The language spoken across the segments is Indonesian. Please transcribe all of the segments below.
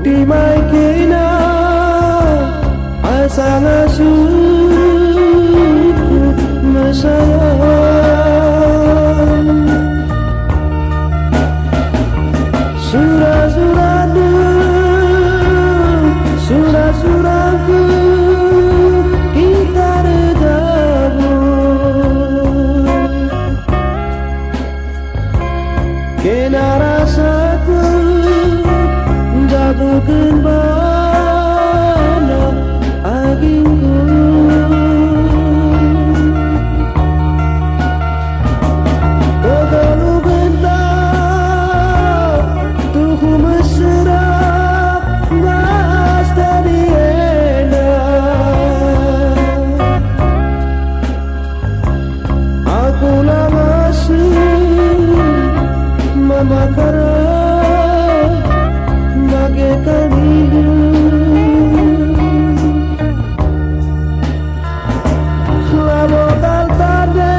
Di mai kena asal asuhku mesayang surat-suratku kita redabur kena rasaku bukan bana agingku Kau bentar tuhu mesra mas tadi enak aku langsung memakar bagaikan hidup labotal tanda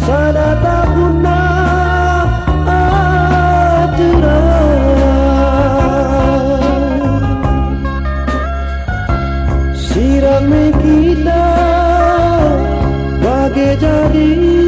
sada tak punah aturan sirame kita bagai jadi